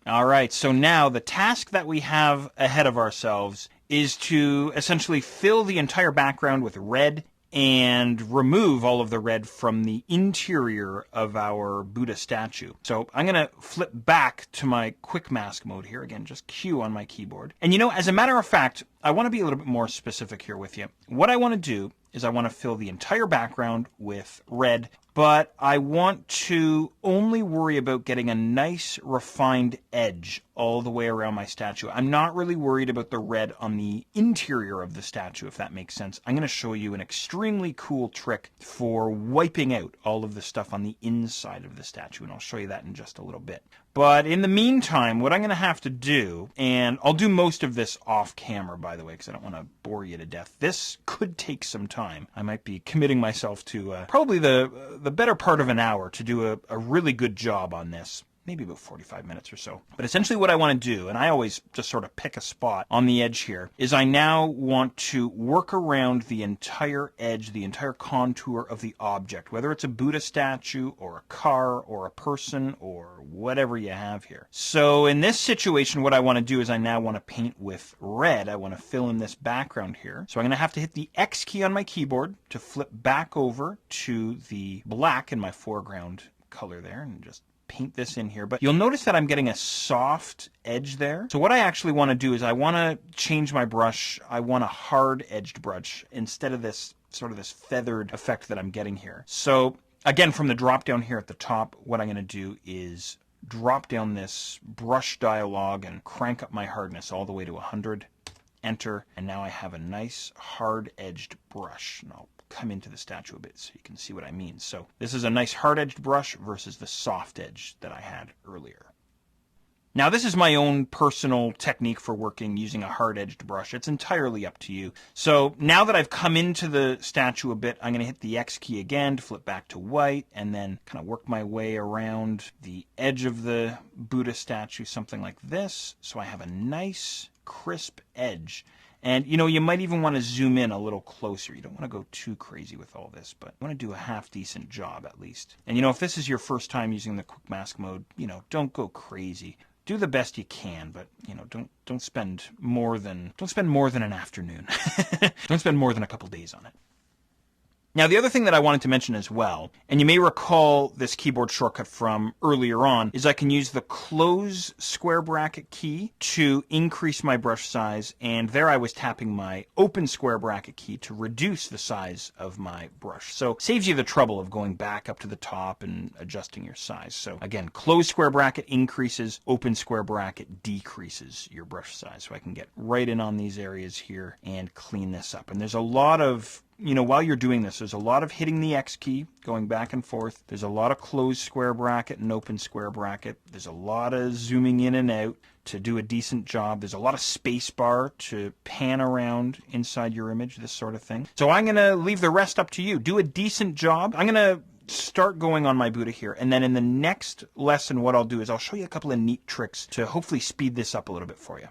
All right, so now the task that we have ahead of ourselves is to essentially fill the entire background with red and remove all of the red from the interior of our Buddha statue. So I'm going to flip back to my quick mask mode here. Again, just Q on my keyboard. And as a matter of fact, I want to be a little bit more specific here with you. What I want to do is I want to fill the entire background with red, but I want to only worry about getting a nice refined edge all the way around my statue. I'm not really worried about the red on the interior of the statue, if that makes sense. I'm going to show you an extremely cool trick for wiping out all of the stuff on the inside of the statue, and I'll show you that in just a little bit. But in the meantime, what I'm going to have to do, and I'll do most of this off camera, by the way, because I don't want to bore you to death. This could take some time. I might be committing myself to probably the better part of an hour to do a really good job on this. Maybe about 45 minutes or so. But essentially what I want to do, and I always just sort of pick a spot on the edge here, is I now want to work around the entire edge, the entire contour of the object, whether it's a Buddha statue or a car or a person or whatever you have here. So in this situation, what I want to do is I now want to paint with red. I want to fill in this background here. So I'm going to have to hit the X key on my keyboard to flip back over to the black in my foreground color there and just paint this in here. But you'll notice that I'm getting a soft edge there. So what I actually want to do is I want to change my brush. I want a hard edged brush instead of this sort of this feathered effect that I'm getting here. So again, from the drop down here at the top, what I'm going to do is drop down this brush dialog and crank up my hardness all the way to 100. Enter, and now I have a nice hard edged brush. And I'll come into the statue a bit so you can see what I mean. So this is a nice hard-edged brush versus the soft edge that I had earlier. Now this is my own personal technique for working using a hard-edged brush. It's entirely up to you. So now that I've come into the statue a bit, I'm going to hit the X key again to flip back to white and then kind of work my way around the edge of the Buddha statue, something like this. So I have a nice crisp edge. And, you might even want to zoom in a little closer. You don't want to go too crazy with all this, but you want to do a half-decent job at least. And, if this is your first time using the quick mask mode, don't go crazy. Do the best you can, but, don't spend more than an afternoon. Don't spend more than a couple days on it. Now, the other thing that I wanted to mention as well, and you may recall this keyboard shortcut from earlier on, is I can use the close square bracket key to increase my brush size, and there I was tapping my open square bracket key to reduce the size of my brush. So saves you the trouble of going back up to the top and adjusting your size. So again, close square bracket increases, open square bracket decreases your brush size. So I can get right in on these areas here and clean this up. And there's a lot of while you're doing this, there's a lot of hitting the X key, going back and forth. There's a lot of closed square bracket and open square bracket. There's a lot of zooming in and out to do a decent job. There's a lot of space bar to pan around inside your image, this sort of thing. So I'm going to leave the rest up to you. Do a decent job. I'm going to start going on my Buddha here, and then in the next lesson what I'll do is I'll show you a couple of neat tricks to hopefully speed this up a little bit for you.